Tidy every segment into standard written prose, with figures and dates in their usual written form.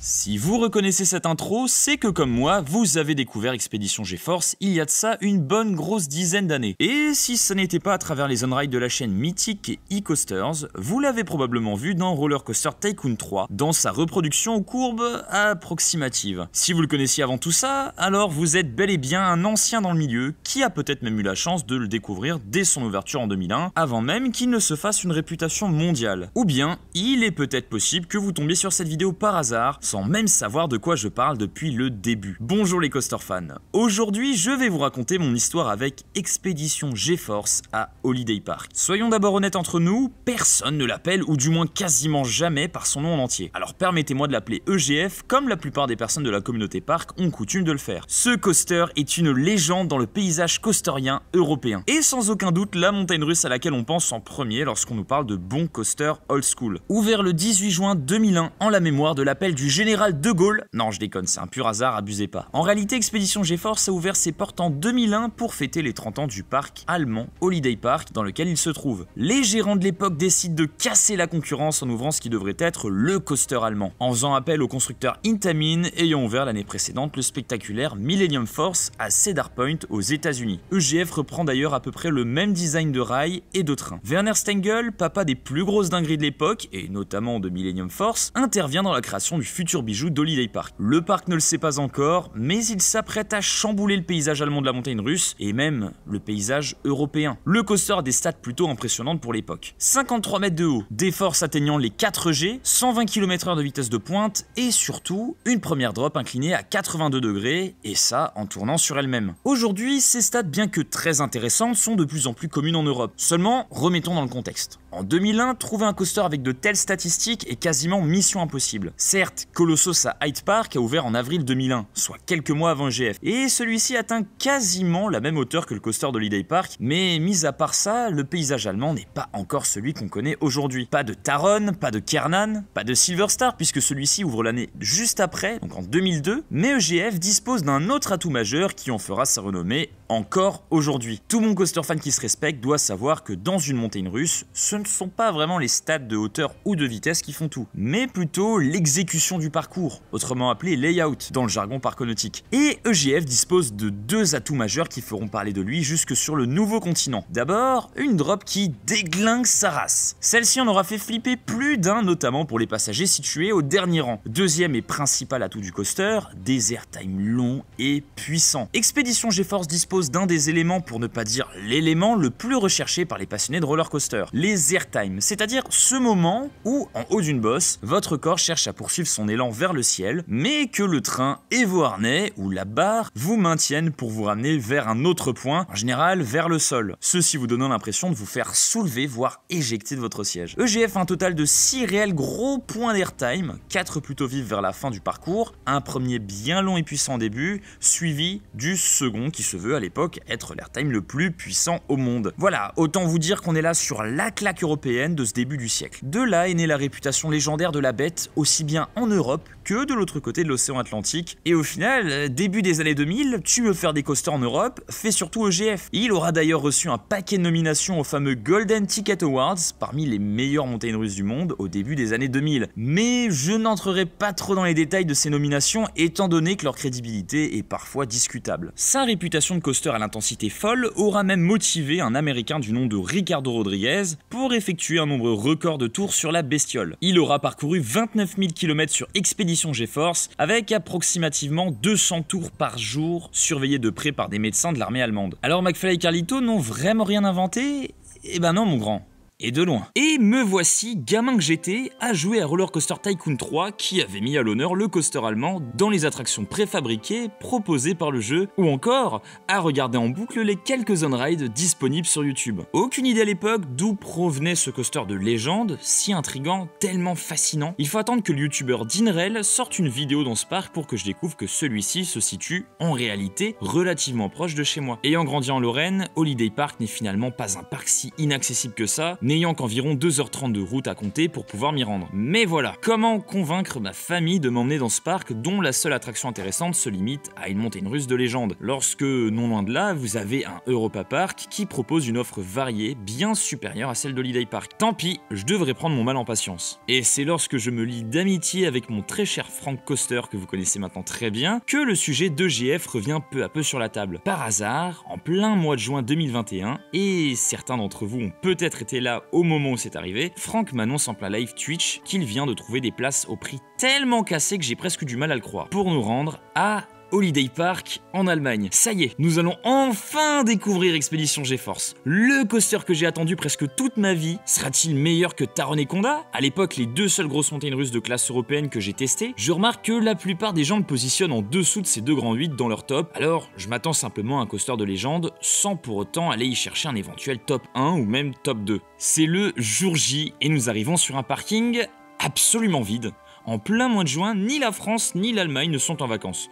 Si vous reconnaissez cette intro, c'est que comme moi, vous avez découvert Expédition GeForce il y a de ça une bonne grosse dizaine d'années. Et si ça n'était pas à travers les on-rides de la chaîne mythique et e-coasters, vous l'avez probablement vu dans Roller Coaster Tycoon 3, dans sa reproduction aux courbes approximatives. Si vous le connaissiez avant tout ça, alors vous êtes bel et bien un ancien dans le milieu, qui a peut-être même eu la chance de le découvrir dès son ouverture en 2001, avant même qu'il ne se fasse une réputation mondiale. Ou bien, il est peut-être possible que vous tombiez sur cette vidéo par hasard, sans même savoir de quoi je parle depuis le début. Bonjour les coaster fans. Aujourd'hui, je vais vous raconter mon histoire avec Expédition GeForce à Holiday Park. Soyons d'abord honnêtes entre nous, personne ne l'appelle, ou du moins quasiment jamais, par son nom en entier. Alors permettez-moi de l'appeler EGF, comme la plupart des personnes de la communauté parc ont coutume de le faire. Ce coaster est une légende dans le paysage coasterien européen. Et sans aucun doute, la montagne russe à laquelle on pense en premier lorsqu'on nous parle de bons coasters old school. Ouvert le 18 juin 2001 en la mémoire de l'appel du général de Gaulle. Non, je déconne, c'est un pur hasard, abusez pas. En réalité, Expédition GeForce a ouvert ses portes en 2001 pour fêter les 30 ans du parc allemand Holiday Park dans lequel il se trouve. Les gérants de l'époque décident de casser la concurrence en ouvrant ce qui devrait être le coaster allemand, en faisant appel au constructeur Intamin ayant ouvert l'année précédente le spectaculaire Millennium Force à Cedar Point aux États-Unis. EGF reprend d'ailleurs à peu près le même design de rails et de trains. Werner Stengel, papa des plus grosses dingueries de l'époque, et notamment de Millennium Force, intervient dans la création du futur bijou d'Holiday Park. Le parc ne le sait pas encore, mais il s'apprête à chambouler le paysage allemand de la montagne russe, et même le paysage européen. Le coaster a des stats plutôt impressionnantes pour l'époque. 53 mètres de haut, des forces atteignant les 4G, 120 km/h de vitesse de pointe, et surtout, une première drop inclinée à 82 degrés, et ça en tournant sur elle-même. Aujourd'hui, ces stats, bien que très intéressantes, sont de plus en plus communes en Europe. Seulement, remettons dans le contexte. En 2001, trouver un coaster avec de telles statistiques est quasiment mission impossible. Certes, Colossus à Hyde Park a ouvert en avril 2001, soit quelques mois avant EGF, et celui-ci atteint quasiment la même hauteur que le coaster d'Holiday Park, mais mis à part ça, le paysage allemand n'est pas encore celui qu'on connaît aujourd'hui. Pas de Taron, pas de Kernan, pas de Silver Star, puisque celui-ci ouvre l'année juste après, donc en 2002, mais EGF dispose d'un autre atout majeur qui en fera sa renommée encore aujourd'hui. Tout mon coaster fan qui se respecte doit savoir que dans une montagne russe, ce ne sont pas vraiment les stats de hauteur ou de vitesse qui font tout, mais plutôt l'exécution du parcours, autrement appelé layout dans le jargon parconautique. Et EGF dispose de deux atouts majeurs qui feront parler de lui jusque sur le nouveau continent. D'abord, une drop qui déglingue sa race. Celle-ci en aura fait flipper plus d'un, notamment pour les passagers situés au dernier rang. Deuxième et principal atout du coaster, des airtime longs et puissants. Expédition GeForce dispose d'un des éléments, pour ne pas dire l'élément le plus recherché par les passionnés de roller coaster, les airtime, c'est-à-dire ce moment où, en haut d'une bosse, votre corps cherche à poursuivre son élan vers le ciel, mais que le train et vos harnais, ou la barre, vous maintiennent pour vous ramener vers un autre point, en général vers le sol, ceci vous donnant l'impression de vous faire soulever, voire éjecter de votre siège. EGF a un total de 6 réels gros points d'airtime, 4 plutôt vifs vers la fin du parcours, un premier bien long et puissant au début, suivi du second qui se veut à l'époque être l'airtime le plus puissant au monde. Voilà, autant vous dire qu'on est là sur la claque européenne de ce début du siècle. De là est née la réputation légendaire de la bête, aussi bien en Europe que de l'autre côté de l'océan Atlantique. Et au final, début des années 2000, tu veux faire des coasters en Europe, fais surtout EGF. Il aura d'ailleurs reçu un paquet de nominations aux fameux Golden Ticket Awards, parmi les meilleures montagnes russes du monde au début des années 2000. Mais je n'entrerai pas trop dans les détails de ces nominations, étant donné que leur crédibilité est parfois discutable. Sa réputation de coaster à l'intensité folle aura même motivé un Américain du nom de Ricardo Rodriguez pour effectuer un nombre record de tours sur la bestiole. Il aura parcouru 29 000 km sur Expédition GeForce avec approximativement 200 tours par jour, surveillés de près par des médecins de l'armée allemande. Alors McFly et Carlito n'ont vraiment rien inventé? Eh ben non mon grand. Et de loin. Et me voici, gamin que j'étais, à jouer à Roller Coaster Tycoon 3 qui avait mis à l'honneur le coaster allemand dans les attractions préfabriquées proposées par le jeu, ou encore à regarder en boucle les quelques on-rides disponibles sur YouTube. Aucune idée à l'époque d'où provenait ce coaster de légende, si intriguant, tellement fascinant. Il faut attendre que le youtubeur Dinrel sorte une vidéo dans ce parc pour que je découvre que celui-ci se situe en réalité relativement proche de chez moi. Ayant grandi en Lorraine, Holiday Park n'est finalement pas un parc si inaccessible que ça, n'ayant qu'environ 2h30 de route à compter pour pouvoir m'y rendre. Mais voilà, comment convaincre ma famille de m'emmener dans ce parc dont la seule attraction intéressante se limite à une montagne russe de légende, lorsque, non loin de là, vous avez un Europa Park qui propose une offre variée bien supérieure à celle d'Holiday Park. Tant pis, je devrais prendre mon mal en patience. Et c'est lorsque je me lie d'amitié avec mon très cher Frank Coaster, que vous connaissez maintenant très bien, que le sujet d'EGF revient peu à peu sur la table. Par hasard, en plein mois de juin 2021, et certains d'entre vous ont peut-être été là au moment où c'est arrivé, Frank m'annonce en plein live Twitch qu'il vient de trouver des places au prix tellement cassé que j'ai presque du mal à le croire, pour nous rendre à Holiday Park en Allemagne. Ça y est, nous allons enfin découvrir Expédition GeForce. Le coaster que j'ai attendu presque toute ma vie, sera-t-il meilleur que Taron et Conda? À l'époque, les deux seules grosses montagnes russes de classe européenne que j'ai testées, je remarque que la plupart des gens le positionnent en dessous de ces deux grands 8 dans leur top, alors je m'attends simplement à un coaster de légende, sans pour autant aller y chercher un éventuel top 1 ou même top 2. C'est le jour J et nous arrivons sur un parking absolument vide. En plein mois de juin, ni la France ni l'Allemagne ne sont en vacances.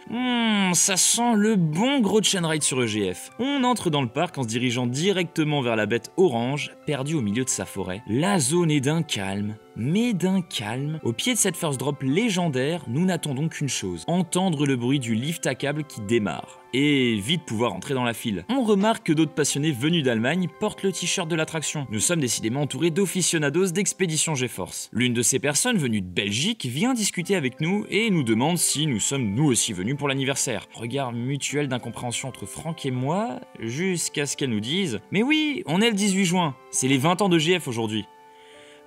Ça sent le bon gros chain ride sur EGF. On entre dans le parc en se dirigeant directement vers la bête orange, perdue au milieu de sa forêt. La zone est d'un calme, mais d'un calme. Au pied de cette first drop légendaire, nous n'attendons qu'une chose, entendre le bruit du lift à câble qui démarre. Et vite pouvoir entrer dans la file. On remarque que d'autres passionnés venus d'Allemagne portent le t-shirt de l'attraction. Nous sommes décidément entourés d'aficionados d'Expédition GeForce. L'une de ces personnes venues de Belgique vient discuter avec nous et nous demande si nous sommes nous aussi venus pour l'anniversaire. Regard mutuel d'incompréhension entre Franck et moi, jusqu'à ce qu'elle nous dise « Mais oui, on est le 18 juin, c'est les 20 ans de GF aujourd'hui ».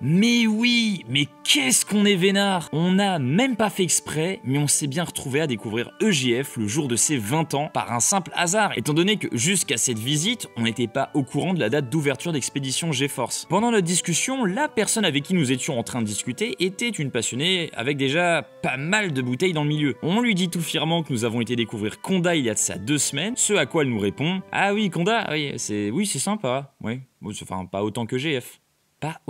Mais oui, mais qu'est-ce qu'on est vénard! On n'a même pas fait exprès, mais on s'est bien retrouvé à découvrir EGF le jour de ses 20 ans par un simple hasard, étant donné que jusqu'à cette visite, on n'était pas au courant de la date d'ouverture d'Expédition GeForce. Pendant notre discussion, la personne avec qui nous étions en train de discuter était une passionnée avec déjà pas mal de bouteilles dans le milieu. On lui dit tout fièrement que nous avons été découvrir Conda il y a de ça 2 semaines, ce à quoi elle nous répond « Ah oui, Conda, oui, c'est sympa, oui, enfin pas autant que GF. » Pas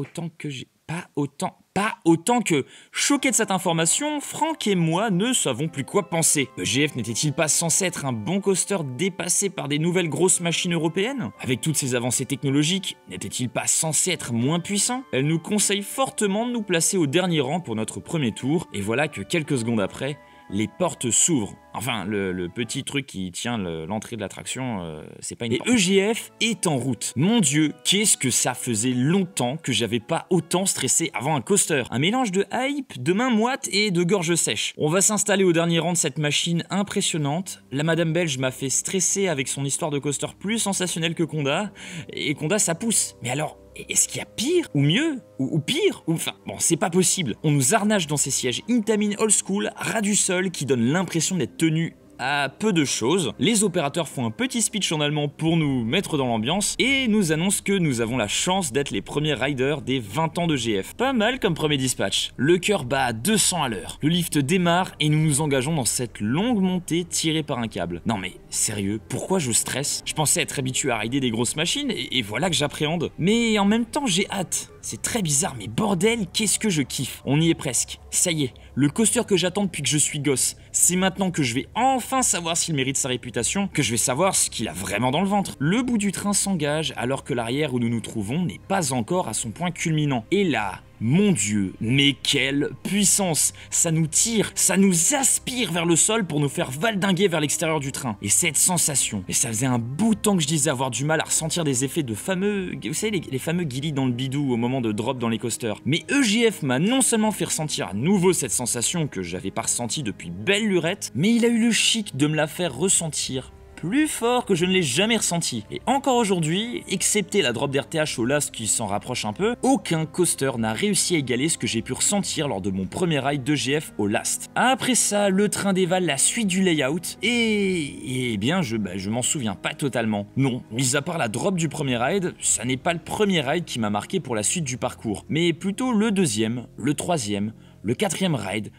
autant que... Choqués de cette information, Franck et moi ne savons plus quoi penser. EGF n'était-il pas censé être un bon coaster dépassé par des nouvelles grosses machines européennes? Avec toutes ces avancées technologiques, n'était-il pas censé être moins puissant? Elle nous conseille fortement de nous placer au dernier rang pour notre premier tour, et voilà que quelques secondes après, les portes s'ouvrent. Enfin, le petit truc qui tient l'entrée de l'attraction, c'est pas une porte. Et EGF est en route. Mon Dieu, qu'est-ce que ça faisait longtemps que j'avais pas autant stressé avant un coaster. Un mélange de hype, de main moite et de gorge sèche. On va s'installer au dernier rang de cette machine impressionnante. La madame belge m'a fait stresser avec son histoire de coaster plus sensationnelle que Conda. Et Conda, ça pousse. Mais alors... est-ce qu'il y a pire ou mieux ou pire enfin, bon, c'est pas possible. On nous harnache dans ces sièges Intamin old school, ras du sol, qui donnent l'impression d'être tenus à peu de choses. Les opérateurs font un petit speech en allemand pour nous mettre dans l'ambiance et nous annoncent que nous avons la chance d'être les premiers riders des 20 ans de GF. Pas mal comme premier dispatch. Le cœur bat à 200 à l'heure. Le lift démarre et nous nous engageons dans cette longue montée tirée par un câble. Non mais sérieux, pourquoi je stresse? Je pensais être habitué à rider des grosses machines et voilà que j'appréhende. Mais en même temps j'ai hâte. C'est très bizarre, mais bordel, qu'est-ce que je kiffe. On y est presque. Ça y est, le coaster que j'attends depuis que je suis gosse. C'est maintenant que je vais enfin savoir s'il mérite sa réputation, que je vais savoir ce qu'il a vraiment dans le ventre. Le bout du train s'engage alors que l'arrière où nous nous trouvons n'est pas encore à son point culminant. Et là... mon Dieu, mais quelle puissance! Ça nous tire, ça nous aspire vers le sol pour nous faire valdinguer vers l'extérieur du train. Et cette sensation, et ça faisait un bout de temps que je disais avoir du mal à ressentir des effets de fameux... vous savez, les fameux guilis dans le bidou au moment de drop dans les coasters. Mais EGF m'a non seulement fait ressentir à nouveau cette sensation que j'avais pas ressentie depuis belle lurette, mais il a eu le chic de me la faire ressentir plus fort que je ne l'ai jamais ressenti. Et encore aujourd'hui, excepté la drop d'RTH au last qui s'en rapproche un peu, aucun coaster n'a réussi à égaler ce que j'ai pu ressentir lors de mon premier ride d'EGF au last. Après ça, le train dévale la suite du layout et bien je m'en souviens pas totalement. Non, mis à part la drop du premier ride, ça n'est pas le premier ride qui m'a marqué pour la suite du parcours, mais plutôt le deuxième, le troisième, le quatrième ride,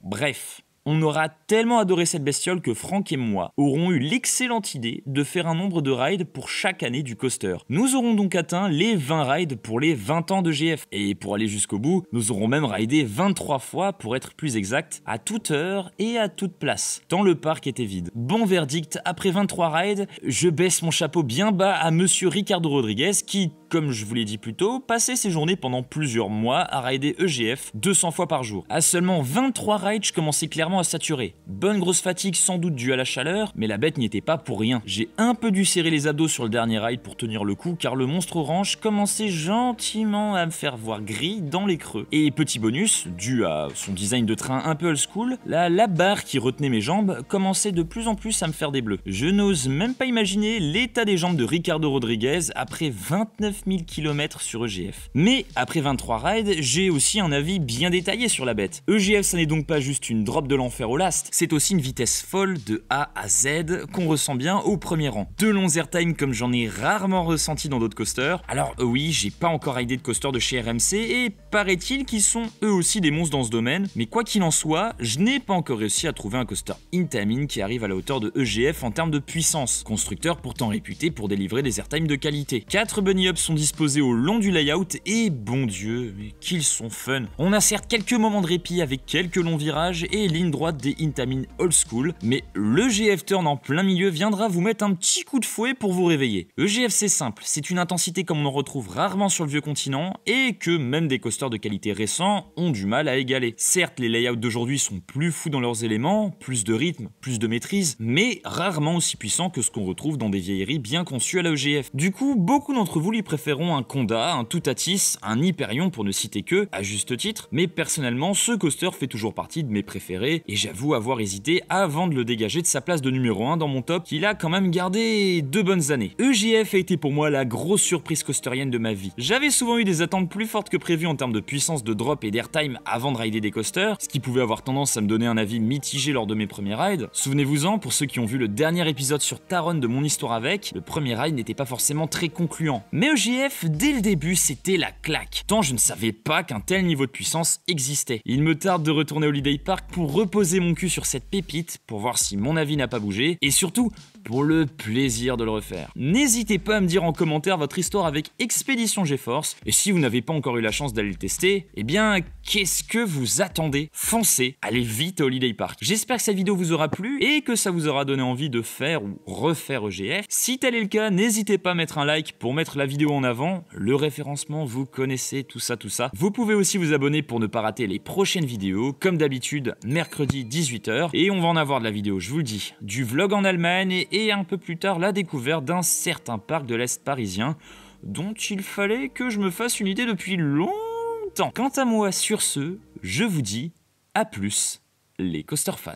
bref. On aura tellement adoré cette bestiole que Franck et moi aurons eu l'excellente idée de faire un nombre de rides pour chaque année du coaster. Nous aurons donc atteint les 20 rides pour les 20 ans de GF. Et pour aller jusqu'au bout, nous aurons même ridé 23 fois pour être plus exact, à toute heure et à toute place, tant le parc était vide. Bon verdict, après 23 rides, je baisse mon chapeau bien bas à monsieur Ricardo Rodriguez qui, comme je vous l'ai dit plus tôt, passait ses journées pendant plusieurs mois à rider EGF 200 fois par jour. À seulement 23 rides, je commençais clairement à saturer. Bonne grosse fatigue sans doute due à la chaleur, mais la bête n'y était pas pour rien. J'ai un peu dû serrer les abdos sur le dernier ride pour tenir le coup, car le monstre orange commençait gentiment à me faire voir gris dans les creux. Et petit bonus, dû à son design de train un peu old school, la barre qui retenait mes jambes commençait de plus en plus à me faire des bleus. Je n'ose même pas imaginer l'état des jambes de Ricardo Rodriguez après 29 000 km sur EGF. Mais après 23 rides, j'ai aussi un avis bien détaillé sur la bête. EGF, ça n'est donc pas juste une drop de l'enfer au last, c'est aussi une vitesse folle de A à Z qu'on ressent bien au premier rang. De longs airtime comme j'en ai rarement ressenti dans d'autres coasters. Alors oui, j'ai pas encore ridé de coaster de chez RMC et paraît-il qu'ils sont eux aussi des monstres dans ce domaine, mais quoi qu'il en soit, je n'ai pas encore réussi à trouver un coaster Intamin qui arrive à la hauteur de EGF en termes de puissance, constructeur pourtant réputé pour délivrer des airtime de qualité. 4 bunny ups sont disposés au long du layout et bon Dieu, mais qu'ils sont fun. On a certes quelques moments de répit avec quelques longs virages et ligne droite des Intamin old school, mais l'EGF turn en plein milieu viendra vous mettre un petit coup de fouet pour vous réveiller. EGF c'est simple, c'est une intensité comme on en retrouve rarement sur le vieux continent et que même des coasters de qualité récents ont du mal à égaler. Certes, les layouts d'aujourd'hui sont plus fous dans leurs éléments, plus de rythme, plus de maîtrise, mais rarement aussi puissants que ce qu'on retrouve dans des vieilleries bien conçues à la EGF. Du coup, beaucoup d'entre vous lui préféreront un Conda, un Toutatis, un Hyperion pour ne citer que, à juste titre, mais personnellement, ce coaster fait toujours partie de mes préférés et j'avoue avoir hésité avant de le dégager de sa place de numéro 1 dans mon top, qu'il a quand même gardé 2 bonnes années. EGF a été pour moi la grosse surprise coasterienne de ma vie. J'avais souvent eu des attentes plus fortes que prévues en termes de puissance de drop et d'airtime avant de rider des coasters, ce qui pouvait avoir tendance à me donner un avis mitigé lors de mes premiers rides. Souvenez-vous-en, pour ceux qui ont vu le dernier épisode sur Taron de mon histoire avec, le premier ride n'était pas forcément très concluant. Mais EGF, dès le début, c'était la claque. Tant je ne savais pas qu'un tel niveau de puissance existait. Il me tarde de retourner au Holiday Park pour reposer mon cul sur cette pépite, pour voir si mon avis n'a pas bougé, et surtout, pour le plaisir de le refaire. N'hésitez pas à me dire en commentaire votre histoire avec Expédition GeForce, et si vous n'avez pas encore eu la chance d'aller le tester, eh bien, qu'est-ce que vous attendez? Foncez, allez vite au Holiday Park. J'espère que cette vidéo vous aura plu et que ça vous aura donné envie de faire ou refaire EGF. Si tel est le cas, n'hésitez pas à mettre un like pour mettre la vidéo en avant. Le référencement, vous connaissez tout ça. Vous pouvez aussi vous abonner pour ne pas rater les prochaines vidéos, comme d'habitude, mercredi 18 h. Et on va en avoir de la vidéo, je vous le dis, du vlog en Allemagne et un peu plus tard la découverte d'un certain parc de l'Est parisien dont il fallait que je me fasse une idée depuis longtemps. Quant à moi, sur ce, je vous dis à plus, les coaster fans.